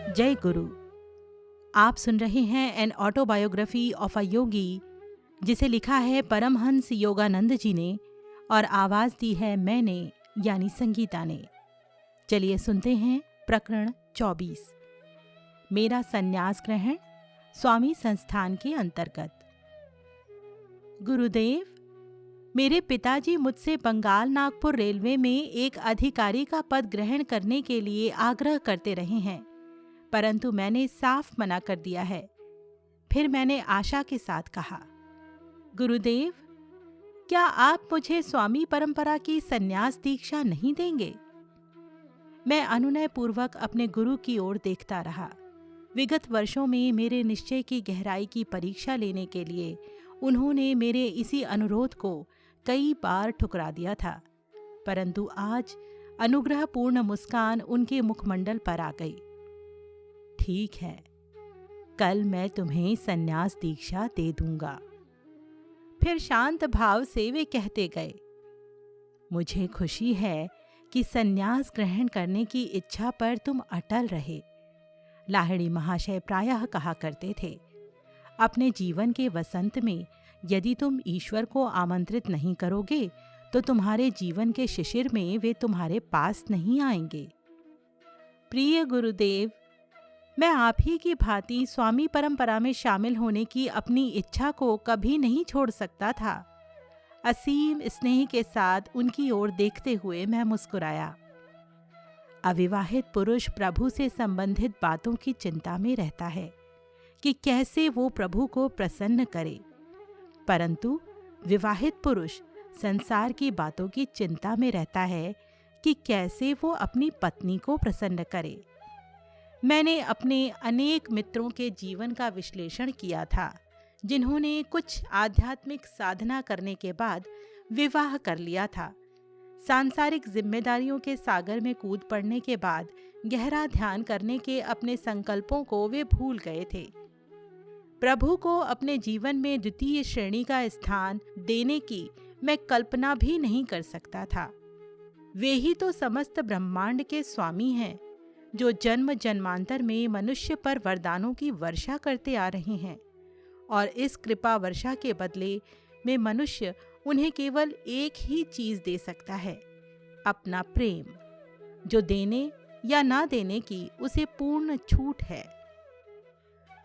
जय गुरु। आप सुन रहे हैं एन ऑटोबायोग्राफी ऑफ अ योगी, जिसे लिखा है परमहंस योगानंद जी ने और आवाज दी है मैंने यानी संगीता ने। चलिए सुनते हैं प्रकरण 24, मेरा संन्यास ग्रहण, स्वामी संस्थान के अंतर्गत। गुरुदेव, मेरे पिताजी मुझसे बंगाल नागपुर रेलवे में एक अधिकारी का पद ग्रहण करने के लिए आग्रह करते रहे हैं, परंतु मैंने साफ मना कर दिया है। फिर मैंने आशा के साथ कहा, गुरुदेव, क्या आप मुझे स्वामी परंपरा की संन्यास दीक्षा नहीं देंगे? मैं अनुनय पूर्वक अपने गुरु की ओर देखता रहा। विगत वर्षों में मेरे निश्चय की गहराई की परीक्षा लेने के लिए उन्होंने मेरे इसी अनुरोध को कई बार ठुकरा दिया था, परंतु आज अनुग्रहपूर्ण मुस्कान उनके मुखमंडल पर आ गई। ठीक है, कल मैं तुम्हें संन्यास दीक्षा दे दूंगा। फिर शांत भाव से वे कहते गए, मुझे खुशी है कि संन्यास ग्रहण करने की इच्छा पर तुम अटल रहे। लाहिड़ी महाशय प्रायः कहा करते थे, अपने जीवन के वसंत में यदि तुम ईश्वर को आमंत्रित नहीं करोगे तो तुम्हारे जीवन के शिशिर में वे तुम्हारे पास नहीं आएंगे। प्रिय गुरुदेव, मैं आप ही की भांति स्वामी परंपरा में शामिल होने की अपनी इच्छा को कभी नहीं छोड़ सकता था। असीम स्नेह के साथ उनकी ओर देखते हुए मैं मुस्कुराया। अविवाहित पुरुष प्रभु से संबंधित बातों की चिंता में रहता है कि कैसे वो प्रभु को प्रसन्न करे, परंतु विवाहित पुरुष संसार की बातों की चिंता में रहता है कि कैसे वो अपनी पत्नी को प्रसन्न करे। मैंने अपने अनेक मित्रों के जीवन का विश्लेषण किया था, जिन्होंने कुछ आध्यात्मिक साधना करने के बाद विवाह कर लिया था। सांसारिक जिम्मेदारियों के सागर में कूद पड़ने के बाद गहरा ध्यान करने के अपने संकल्पों को वे भूल गए थे। प्रभु को अपने जीवन में द्वितीय श्रेणी का स्थान देने की मैं कल्पना भी नहीं कर सकता था। वे ही तो समस्त ब्रह्मांड के स्वामी हैं, जो जन्म जन्मांतर में मनुष्य पर वरदानों की वर्षा करते आ रहे हैं, और इस कृपा वर्षा के बदले में मनुष्य उन्हें केवल एक ही चीज दे सकता है, अपना प्रेम, जो देने या ना देने की उसे पूर्ण छूट है।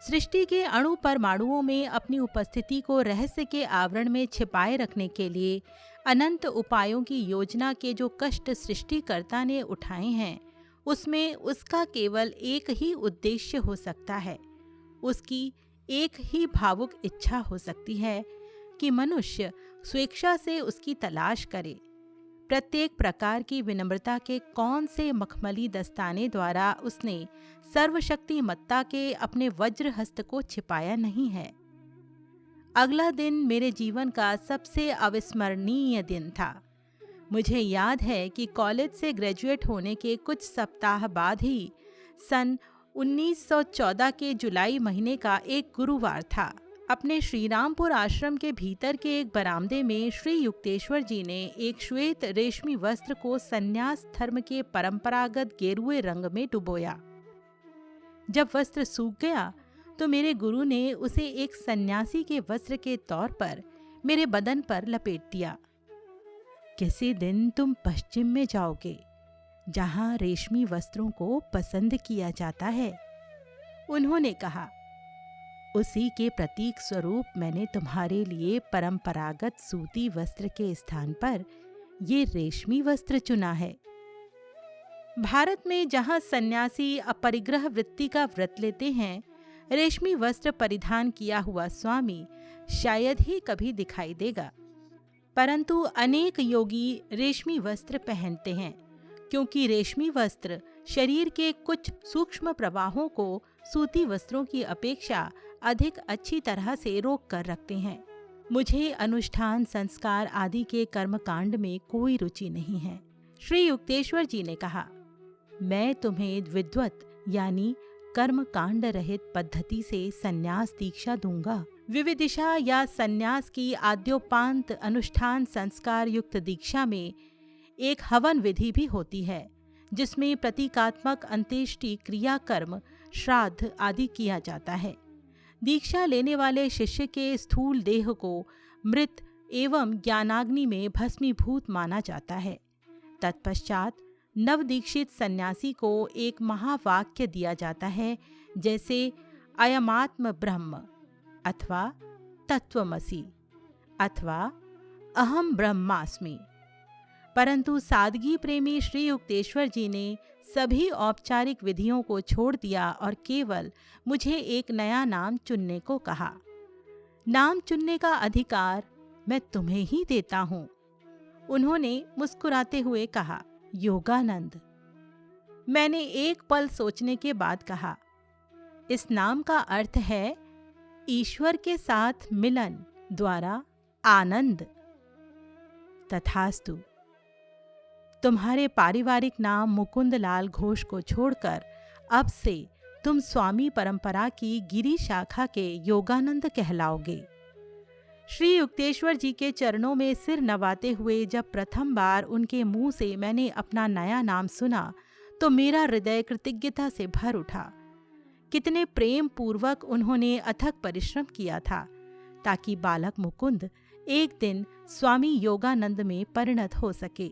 सृष्टि के अणु परमाणुओं में अपनी उपस्थिति को रहस्य के आवरण में छिपाए रखने के लिए अनंत उपायों की योजना के जो कष्ट सृष्टिकर्ता ने उठाए हैं, उसमें उसका केवल एक ही उद्देश्य हो सकता है। उसकी एक ही भावुक इच्छा हो सकती है कि मनुष्य स्वेच्छा से उसकी तलाश करे। प्रत्येक प्रकार की विनम्रता के कौन से मखमली दस्ताने द्वारा उसने सर्वशक्तिमत्ता के अपने वज्र हस्त को छिपाया नहीं है। अगला दिन मेरे जीवन का सबसे अविस्मरणीय दिन था। मुझे याद है कि कॉलेज से ग्रेजुएट होने के कुछ सप्ताह बाद ही सन 1914 के जुलाई महीने का एक गुरुवार था। अपने श्रीरामपुर आश्रम के भीतर के एक बरामदे में श्री युक्तेश्वर जी ने एक श्वेत रेशमी वस्त्र को संन्यास धर्म के परंपरागत गेरुए रंग में डुबोया। जब वस्त्र सूख गया तो मेरे गुरु ने उसे एक सन्यासी के वस्त्र के तौर पर मेरे बदन पर लपेट दिया। किसी दिन तुम पश्चिम में जाओगे, जहां रेशमी वस्त्रों को पसंद किया जाता है, उन्होंने कहा। उसी के प्रतीक स्वरूप मैंने तुम्हारे लिए परंपरागत सूती वस्त्र के स्थान पर ये रेशमी वस्त्र चुना है। भारत में जहां सन्यासी अपरिग्रह वृत्ति का व्रत लेते हैं, रेशमी वस्त्र परिधान किया हुआ स्वामी शायद ही कभी दिखाई देगा, परंतु अनेक योगी रेशमी वस्त्र पहनते हैं, क्योंकि रेशमी वस्त्र शरीर के कुछ सूक्ष्म प्रवाहों को सूती वस्त्रों की अपेक्षा अधिक अच्छी तरह से रोक कर रखते हैं। मुझे अनुष्ठान, संस्कार आदि के कर्मकांड में कोई रुचि नहीं है। श्री युक्तेश्वर जी ने कहा, मैं तुम्हें विद्वत यानी कर्मकांड रहित पद्धति से संन्यास दीक्षा दूंगा। विविदिशा या संन्यास की आद्योपांत अनुष्ठान संस्कार युक्त दीक्षा में एक हवन विधि भी होती है, जिसमें प्रतीकात्मक अंत्येष्टि क्रिया कर्म श्राद्ध आदि किया जाता है। दीक्षा लेने वाले शिष्य के स्थूल देह को मृत एवं ज्ञानाग्नि में भस्मीभूत माना जाता है। तत्पश्चात नवदीक्षित सन्यासी को एक महावाक्य दिया जाता है, जैसे अयमात्म ब्रह्म अथवा तत्वमसि अथवा अहम ब्रह्मास्मि। परंतु सादगी प्रेमी श्री युक्तेश्वर जी ने सभी औपचारिक विधियों को छोड़ दिया और केवल मुझे एक नया नाम चुनने को कहा। नाम चुनने का अधिकार मैं तुम्हें ही देता हूँ, उन्होंने मुस्कुराते हुए कहा। योगानंद। मैंने एक पल सोचने के बाद कहा, इस नाम का अर्थ है ईश्वर के साथ मिलन द्वारा आनंद। तथास्तु। तुम्हारे पारिवारिक नाम मुकुंदलाल घोष को छोड़कर अब से तुम स्वामी परंपरा की गिरी शाखा के योगानंद कहलाओगे। श्री युक्तेश्वर जी के चरणों में सिर नवाते हुए जब प्रथम बार उनके मुंह से मैंने अपना नया नाम सुना तो मेरा हृदय कृतज्ञता से भर उठा। कितने प्रेम पूर्वक उन्होंने अथक परिश्रम किया था ताकि बालक मुकुंद एक दिन स्वामी योगानंद में परिणत हो सके।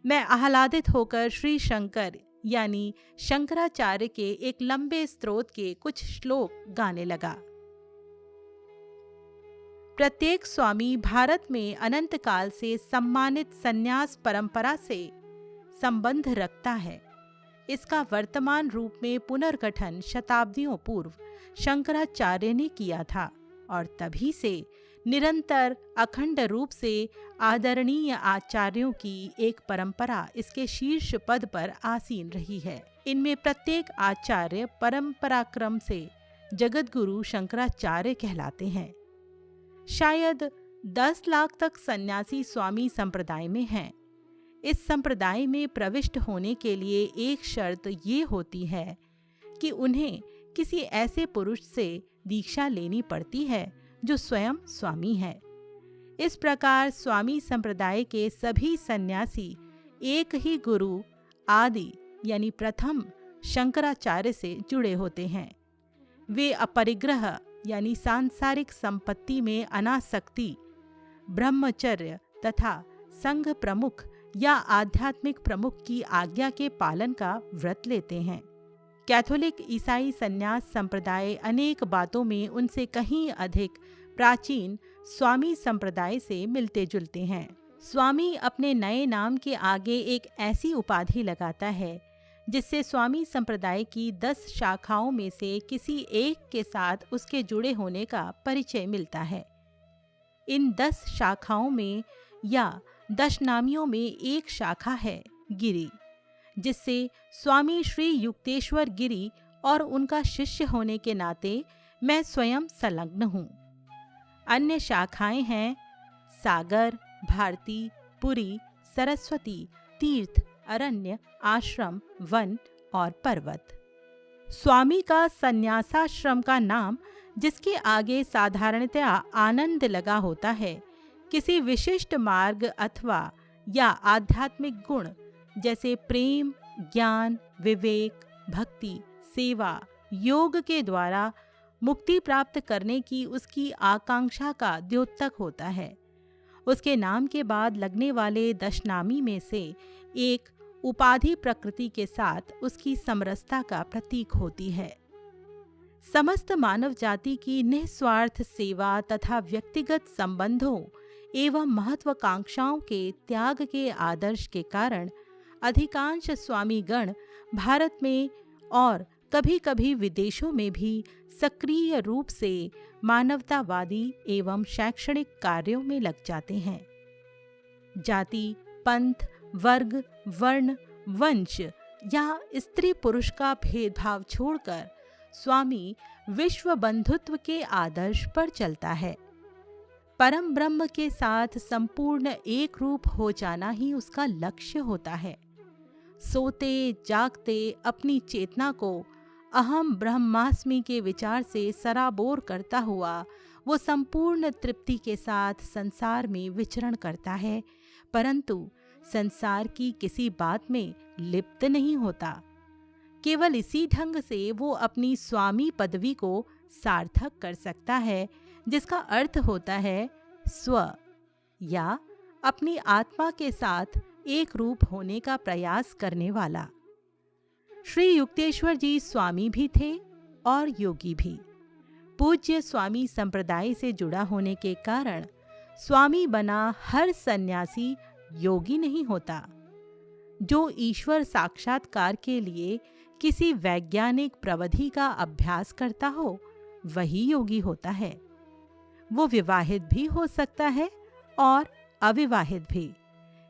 मैं आह्लादित होकर श्री शंकर यानी शंकराचार्य के एक लंबे स्तोत्र के कुछ श्लोक गाने लगा। प्रत्येक स्वामी भारत में अनंत काल से सम्मानित संन्यास परंपरा से संबंध रखता है। इसका वर्तमान रूप में पुनर्गठन शताब्दियों पूर्व शंकराचार्य ने किया था और तभी से निरंतर अखंड रूप से आदरणीय आचार्यों की एक परंपरा इसके शीर्ष पद पर आसीन रही है। इनमें प्रत्येक आचार्य परंपराक्रम से जगतगुरु शंकराचार्य कहलाते हैं। शायद 10 लाख तक सन्यासी स्वामी संप्रदाय में हैं। इस संप्रदाय में प्रविष्ट होने के लिए एक शर्त ये होती है कि उन्हें किसी ऐसे पुरुष से दीक्षा लेनी पड़ती है जो स्वयं स्वामी है। इस प्रकार स्वामी संप्रदाय के सभी सन्यासी एक ही गुरु आदि यानी प्रथम शंकराचार्य से जुड़े होते हैं। वे अपरिग्रह यानी सांसारिक संपत्ति में अनासक्ति, ब्रह्मचर्य तथा संघ प्रमुख या आध्यात्मिक प्रमुख की आज्ञा के पालन का व्रत लेते हैं। कैथोलिक ईसाई संन्यास संप्रदाय अनेक बातों में उनसे कहीं अधिक प्राचीन स्वामी संप्रदाय से मिलते जुलते हैं। स्वामी अपने नए नाम के आगे एक ऐसी उपाधि लगाता है जिससे स्वामी संप्रदाय की 10 शाखाओं में से किसी एक के साथ उसके जुड़े होने का परिचय मिलता है। इन 10 शाखाओं में या दशनामियों में एक शाखा है गिरि, जिससे स्वामी श्री युक्तेश्वर गिरि और उनका शिष्य होने के नाते मैं स्वयं संलग्न हूँ। अन्य शाखाएं हैं सागर, भारती, पुरी, सरस्वती, तीर्थ, अरण्य, आश्रम, वन और पर्वत। स्वामी का संन्यासाश्रम का नाम, जिसके आगे साधारणतया आनंद लगा होता है, किसी विशिष्ट मार्ग अथवा या आध्यात्मिक गुण जैसे प्रेम, ज्ञान, विवेक, भक्ति, सेवा, योग के द्वारा मुक्ति प्राप्त करने की उसकी आकांक्षा का द्योतक होता है। उसके नाम के बाद लगने वाले दशनामी में से एक उपाधि प्रकृति के साथ उसकी समरसता का प्रतीक होती है। समस्त मानव जाति की निस्वार्थ सेवा तथा व्यक्तिगत संबंधों एवं महत्वाकांक्षाओं के त्याग के आदर्श के कारण अधिकांश स्वामीगण भारत में और कभी-कभी विदेशों में भी सक्रिय रूप से मानवतावादी एवं शैक्षणिक कार्यों में लग जाते हैं। जाति, पंथ, वर्ग, वर्ण, वंश या स्त्री पुरुष का भेदभाव छोड़कर स्वामी विश्व बंधुत्व के आदर्श पर चलता है। परम ब्रह्म के साथ संपूर्ण एक रूप हो जाना ही उसका लक्ष्य होता है। सोते जागते अपनी चेतना को अहम ब्रह्मास्मि के विचार से सराबोर करता हुआ वो संपूर्ण तृप्ति के साथ संसार में विचरण करता है, परंतु संसार की किसी बात में लिप्त नहीं होता। केवल इसी ढंग से वो अपनी स्वामी पदवी को सार्थक कर सकता है, जिसका अर्थ होता है स्व, या अपनी आत्मा के साथ एक रूप होने का प्रयास करने वाला। श्री युक्तेश्वर जी स्वामी भी थे और योगी भी। पूज्य स्वामी संप्रदाय से जुड़ा होने के कारण स्वामी बना हर सन्यासी योगी नहीं होता। जो ईश्वर साक्षात्कार के लिए किसी वैज्ञानिक प्रविधि का अभ्यास करता हो, वही योगी होता है। वो विवाहित भी हो सकता है और अविवाहित भी,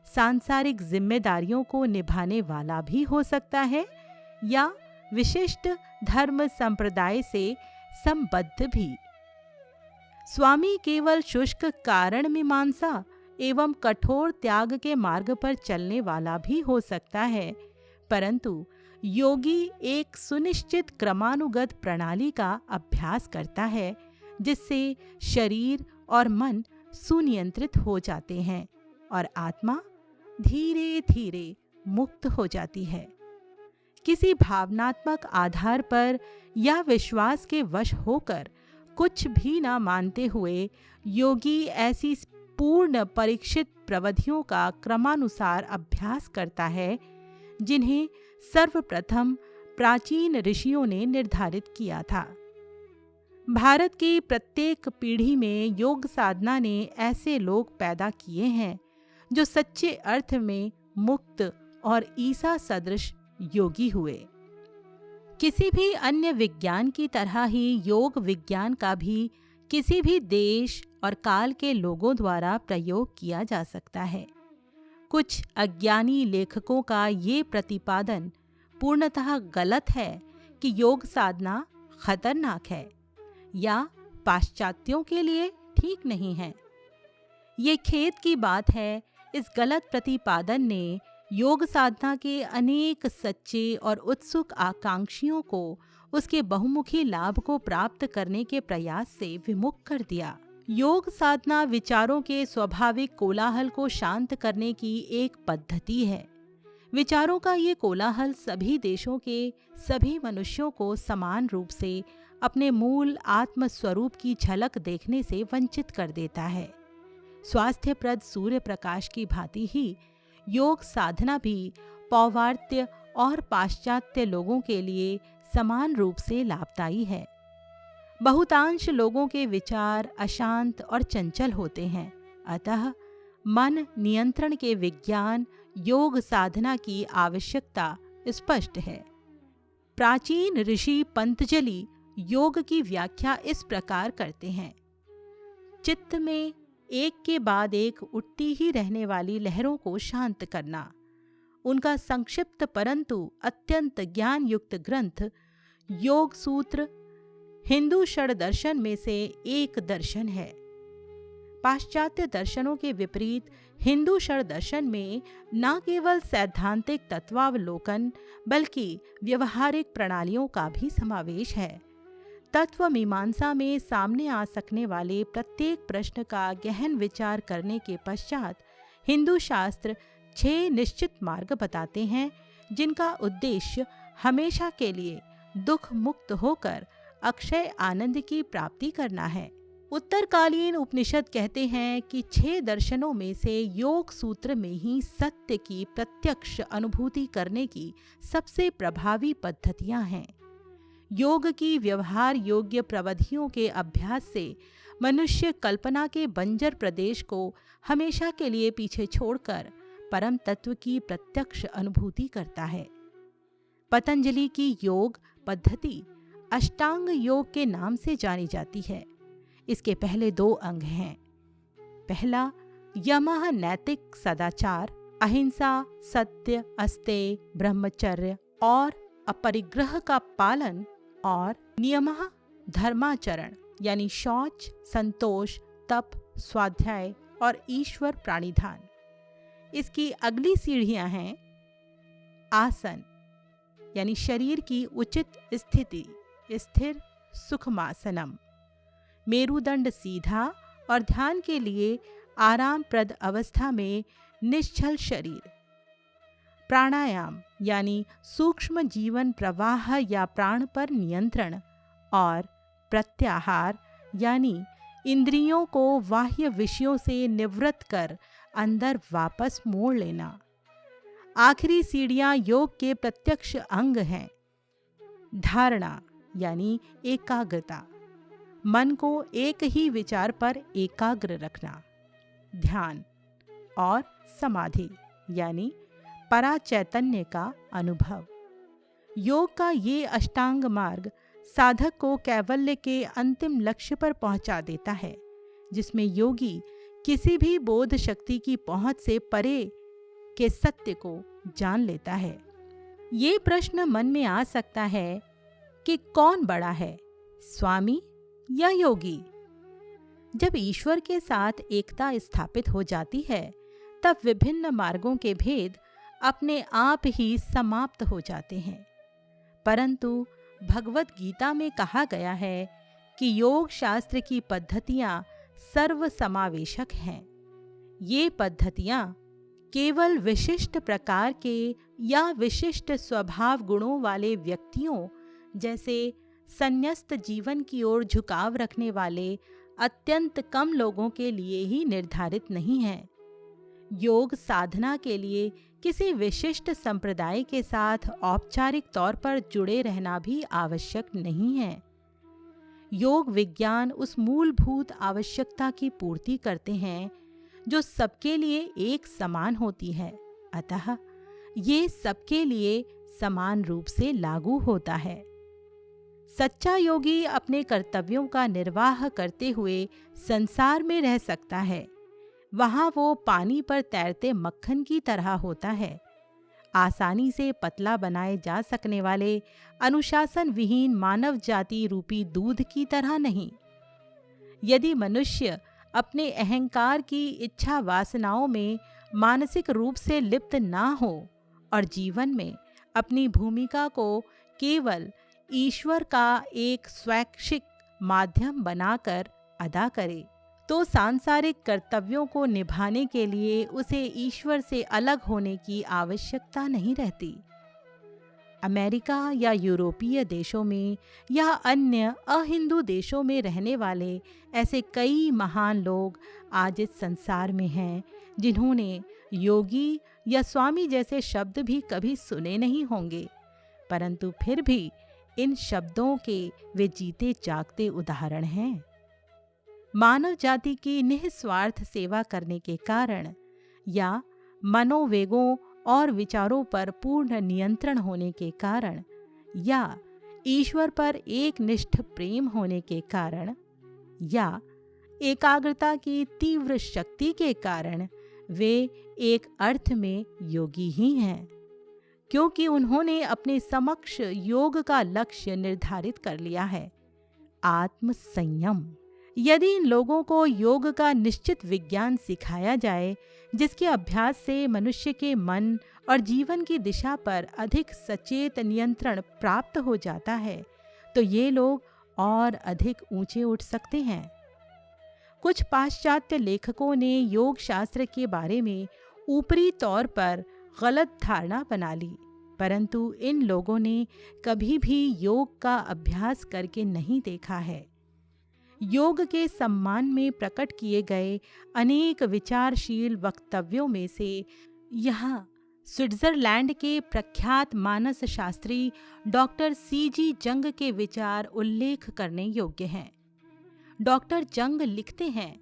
सांसारिक जिम्मेदारियों को निभाने वाला भी हो सकता है, या विशिष्ट धर्म संप्रदाय से संबद्ध भी। स्वामी केवल शुष्क कारण मीमांसा एवं कठोर त्याग के मार्ग पर चलने वाला भी हो सकता है, परंतु योगी एक सुनिश्चित क्रमानुगत प्रणाली का अभ्यास करता है, जिससे शरीर और मन सुनियंत्रित हो जाते हैं और आत्मा धीरे धीरे मुक्त हो जाती है। किसी भावनात्मक आधार पर या विश्वास के वश होकर कुछ भी न मानते हुए योगी ऐसी पूर्ण परीक्षित प्रविधियों का क्रमानुसार अभ्यास करता है, जिन्हें सर्वप्रथम प्राचीन ऋषियों ने निर्धारित किया था। भारत की प्रत्येक पीढ़ी में योग साधना ने ऐसे लोग पैदा किए हैं जो सच्चे अर्थ में मुक्त और ईसा सदृश योगी हुए। किसी भी अन्य विज्ञान की तरह ही योग विज्ञान का भी किसी भी देश और काल के लोगों द्वारा प्रयोग किया जा सकता है। कुछ अज्ञानी लेखकों का ये प्रतिपादन पूर्णतः गलत है कि योग साधना खतरनाक है या पाश्चात्यों के लिए ठीक नहीं है। ये खेद की बात है, इस गलत प्रतिपादन ने योग साधना के अनेक सच्चे और उत्सुक आकांक्षियों को उसके बहुमुखी लाभ को प्राप्त करने के प्रयास से विमुख कर दिया। योग साधना विचारों के स्वाभाविक कोलाहल को शांत करने की एक पद्धति है। विचारों का ये कोलाहल सभी देशों के सभी मनुष्यों को समान रूप से अपने मूल आत्म स्वरूप की झलक देखने से वंचित कर देता है। स्वास्थ्यप्रद सूर्य प्रकाश की भांति ही योग साधना भी पौवार्त्य और पाश्चात्य लोगों के लिए समान रूप से लाभदायी है। बहुतांश लोगों के विचार अशांत और चंचल होते हैं, अतः मन नियंत्रण के विज्ञान योग साधना की आवश्यकता स्पष्ट है। प्राचीन ऋषि पतंजलि योग की व्याख्या इस प्रकार करते हैं: चित्त में एक के बाद एक उठती ही रहने वाली लहरों को शांत करना। उनका संक्षिप्त परंतु अत्यंत ज्ञान युक्त ग्रंथ योग सूत्र हिंदू षड दर्शन में से एक दर्शन है। पाश्चात्य दर्शनों के विपरीत हिंदू षड दर्शन में न केवल सैद्धांतिक तत्वावलोकन बल्कि व्यवहारिक प्रणालियों का भी समावेश है। तत्व मीमांसा में सामने आ सकने वाले प्रत्येक प्रश्न का गहन विचार करने के पश्चात हिंदू शास्त्र 6 निश्चित मार्ग बताते हैं, जिनका उद्देश्य हमेशा के लिए दुख मुक्त होकर अक्षय आनंद की प्राप्ति करना है। उत्तरकालीन उपनिषद कहते हैं कि 6 दर्शनों में से योग सूत्र में ही सत्य की प्रत्यक्ष अनुभूति करने की सबसे प्रभावी पद्धतियां हैं। योग की व्यवहार योग्य प्रविधियों के अभ्यास से मनुष्य कल्पना के बंजर प्रदेश को हमेशा के लिए पीछे छोड़कर परम तत्व की प्रत्यक्ष अनुभूति करता है। पतंजलि की योग पद्धति अष्टांग योग के नाम से जानी जाती है। इसके पहले 2 अंग हैं। पहला यमः नैतिक सदाचार, अहिंसा, सत्य, अस्तेय, ब्रह्मचर्य और अपरिग्रह का पालन, और नियमः धर्माचरण यानी शौच, संतोष, तप, स्वाध्याय और ईश्वर प्राणिधान। इसकी अगली सीढ़ियां हैं आसन यानी शरीर की उचित स्थिति, स्थिर सुखमासनम, मेरुदंड सीधा और ध्यान के लिए आरामप्रद अवस्था में निश्चल शरीर, प्राणायाम यानी सूक्ष्म जीवन प्रवाह या प्राण पर नियंत्रण, और प्रत्याहार यानी इंद्रियों को बाह्य विषयों से निवृत्त कर अंदर वापस मोड़ लेना। आखिरी सीढ़ियां योग के प्रत्यक्ष अंग हैं। धारणा यानी एकाग्रता, मन को एक ही विचार पर एकाग्र रखना। ध्यान और समाधि यानी पराचैतन्य का अनुभव। योग का ये अष्टांग मार्ग साधक को कैवल्य के अंतिम लक्ष्य पर पहुंचा देता है, जिसमें योगी किसी भी बोध शक्ति की पहुंच से परे के सत्य को जान लेता है। ये प्रश्न मन में आ सकता है कि कौन बड़ा है, स्वामी या योगी? जब ईश्वर के साथ एकता स्थापित हो जाती है, तब विभिन्न मार्गों के भेद अपने आप ही समाप्त हो जाते हैं। परंतु भगवत गीता में कहा गया है कि योग शास्त्र की पद्धतियां सर्वसमावेशक हैं। ये पद्धतियां केवल विशिष्ट प्रकार के या विशिष्ट स्वभाव गुणों वाले व्यक्तियों जैसे संन्यस्त जीवन की ओर झुकाव रखने वाले अत्यंत कम लोगों के लिए ही निर्धारित नहीं है। योग साधना के लिए किसी विशिष्ट संप्रदाय के साथ औपचारिक तौर पर जुड़े रहना भी आवश्यक नहीं है। योग विज्ञान उस मूलभूत आवश्यकता की पूर्ति करते हैं जो सबके लिए एक समान होती है, अतः ये सबके लिए समान रूप से लागू होता है। सच्चा योगी अपने कर्तव्यों का निर्वाह करते हुए संसार में रह सकता है। वहाँ वो पानी पर तैरते मक्खन की तरह होता है, आसानी से पतला बनाए जा सकने वाले अनुशासन विहीन मानव जाति रूपी दूध की तरह नहीं। यदि मनुष्य अपने अहंकार की इच्छा वासनाओं में मानसिक रूप से लिप्त ना हो और जीवन में अपनी भूमिका को केवल ईश्वर का एक स्वैच्छिक माध्यम बनाकर अदा करे, तो सांसारिक कर्तव्यों को निभाने के लिए उसे ईश्वर से अलग होने की आवश्यकता नहीं रहती। अमेरिका या यूरोपीय देशों में या अन्य अहिंदू देशों में रहने वाले ऐसे कई महान लोग आज इस संसार में हैं जिन्होंने योगी या स्वामी जैसे शब्द भी कभी सुने नहीं होंगे, परंतु फिर भी इन शब्दों के वे जीते जागते उदाहरण हैं। मानव जाति की निस्वार्थ सेवा करने के कारण या मनोवेगों और विचारों पर पूर्ण नियंत्रण होने के कारण या ईश्वर पर एक निष्ठ प्रेम होने के कारण या एकाग्रता की तीव्र शक्ति के कारण वे एक अर्थ में योगी ही हैं, क्योंकि उन्होंने अपने समक्ष योग का लक्ष्य निर्धारित कर लिया है, आत्म संयम। यदि इन लोगों को योग का निश्चित विज्ञान सिखाया जाए, जिसके अभ्यास से मनुष्य के मन और जीवन की दिशा पर अधिक सचेत नियंत्रण प्राप्त हो जाता है, तो ये लोग और अधिक ऊंचे उठ सकते हैं। कुछ पाश्चात्य लेखकों ने योग शास्त्र के बारे में ऊपरी तौर पर गलत धारणा बना ली, परंतु इन लोगों ने कभी भी योग का अभ्यास करके नहीं देखा है। योग के सम्मान में प्रकट किए गए अनेक विचारशील वक्तव्यों में से यहाँ स्विट्जरलैंड के प्रख्यात मानस शास्त्री डॉक्टर सीजी जंग के विचार उल्लेख करने योग्य हैं। डॉक्टर जंग लिखते हैं,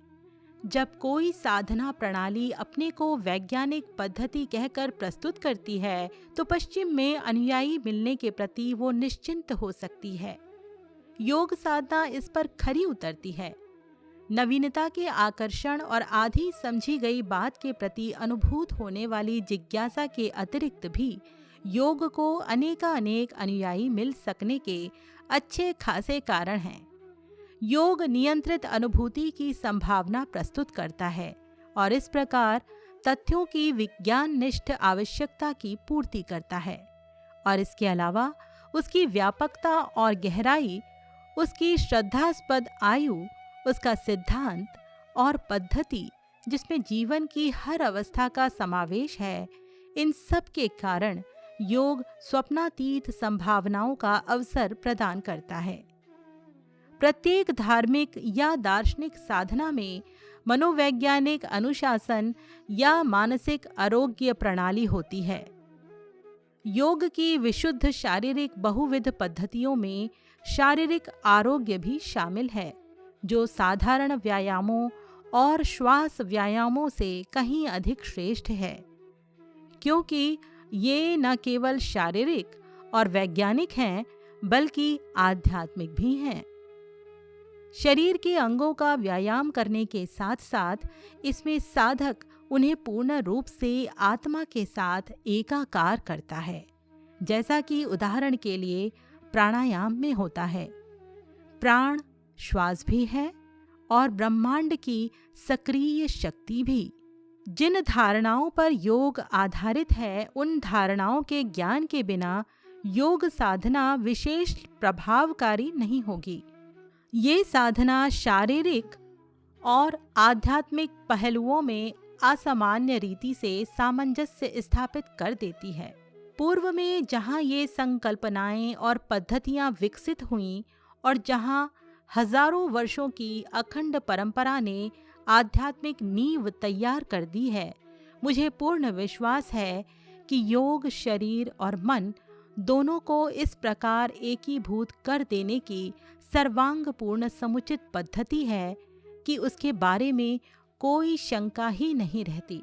जब कोई साधना प्रणाली अपने को वैज्ञानिक पद्धति कहकर प्रस्तुत करती है, तो पश्चिम में अनुयायी मिलने के प्रति वो निश्चिंत हो सकती है। योग साधना इस पर खरी उतरती है। नवीनता के आकर्षण और आधी समझी गई बात के प्रति अनुभूत होने वाली जिज्ञासा के अतिरिक्त भी योग को अनेकानेक अनुयायी मिल सकने के अच्छे खासे कारण हैं। योग नियंत्रित अनुभूति की संभावना प्रस्तुत करता है और इस प्रकार तथ्यों की विज्ञाननिष्ठ आवश्यकता की पूर्ति करता है, और इसके अलावा उसकी व्यापकता और गहराई, उसकी श्रद्धास्पद आयु, उसका सिद्धांत और पद्धति जिसमें जीवन की हर अवस्था का समावेश है, इन सब के कारण योग स्वप्नातीत संभावनाओं का अवसर प्रदान करता है। प्रत्येक धार्मिक या दार्शनिक साधना में मनोवैज्ञानिक अनुशासन या मानसिक आरोग्य प्रणाली होती है। योग की विशुद्ध शारीरिक बहुविध पद्धतियों में शारीरिक आरोग्य भी शामिल है, जो साधारण व्यायामों और श्वास व्यायामों से कहीं अधिक श्रेष्ठ है, क्योंकि ये न केवल शारीरिक और वैज्ञानिक हैं, बल्कि आध्यात्मिक भी हैं। शरीर के अंगों का व्यायाम करने के साथ साथ इसमें साधक उन्हें पूर्ण रूप से आत्मा के साथ एकाकार करता है, जैसा कि उदाहरण के लिए प्राणायाम में होता है। प्राण श्वास भी है और ब्रह्मांड की सक्रिय शक्ति भी। जिन धारणाओं पर योग आधारित है, उन धारणाओं के ज्ञान के बिना योग साधना विशेष प्रभावकारी नहीं होगी। ये साधना शारीरिक और आध्यात्मिक पहलुओं में असामान्य रीति से सामंजस्य स्थापित कर देती है। पूर्व में जहाँ ये संकल्पनाएं और पद्धतियां विकसित हुईं और जहाँ हजारों वर्षों की अखंड परंपरा ने आध्यात्मिक नींव तैयार कर दी है, मुझे पूर्ण विश्वास है कि योग शरीर और मन दोनों को इस प्रकार एकीभूत कर देने की सर्वांगपूर्ण समुचित पद्धति है कि उसके बारे में कोई शंका ही नहीं रहती।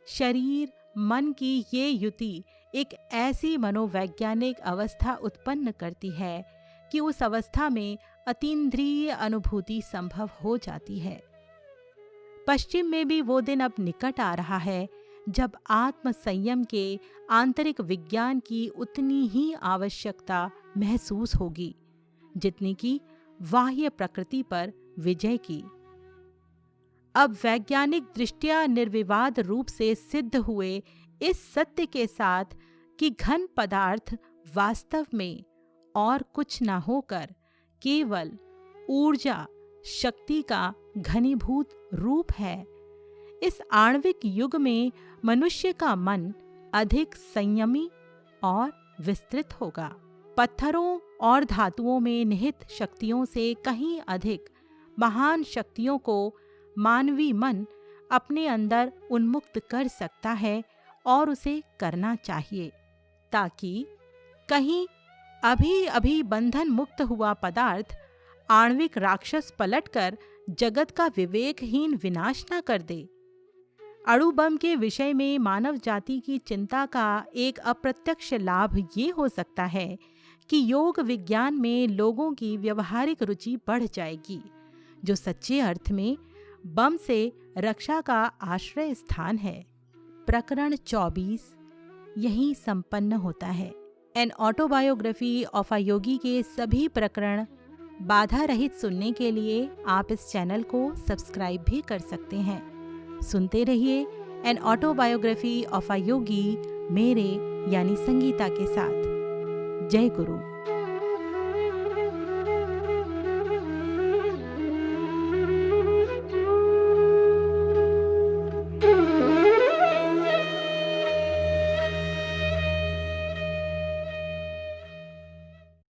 शरीर मन की ये युति एक ऐसी मनोवैज्ञानिक अवस्था उत्पन्न करती है कि उस अवस्था में अतीन्द्रिय अनुभूति संभव हो जाती है। पश्चिम में भी वो दिन अब निकट आ रहा है जब आत्म संयम के आंतरिक विज्ञान की उतनी ही आवश्यकता महसूस होगी जितनी कि बाह्य प्रकृति पर विजय की। अब वैज्ञानिक दृष्टया निर्विवाद रूप से सिद्ध हुए इस सत्य के साथ कि घन पदार्थ वास्तव में और न होकर केवल ऊर्जा शक्ति का घनीभूत रूप है, इस आणविक युग में मनुष्य का मन अधिक संयमी और विस्तृत होगा। पत्थरों और धातुओं में निहित शक्तियों से कहीं अधिक महान शक्तियों को मानवीय मन अपने अंदर उन्मुक्त कर सकता है और उसे करना चाहिए, ताकि कहीं अभी अभी बंधन मुक्त हुआ पदार्थ आणविक राक्षस पलटकर जगत का विवेकहीन विनाश न कर दे। अणु बम के विषय में मानव जाति की चिंता का एक अप्रत्यक्ष लाभ ये हो सकता है कि योग विज्ञान में लोगों की व्यवहारिक रुचि बढ़ जाएगी, जो सच्चे अर्थ में बम से रक्षा का आश्रय स्थान है। प्रकरण 24 यहीं संपन्न होता है। एन ऑटोबायोग्राफी ऑफ अ योगी के सभी प्रकरण बाधा रहित सुनने के लिए आप इस चैनल को सब्सक्राइब भी कर सकते हैं। सुनते रहिए एन ऑटोबायोग्राफी ऑफ अ योगी मेरे यानी संगीता के साथ। जय गुरु।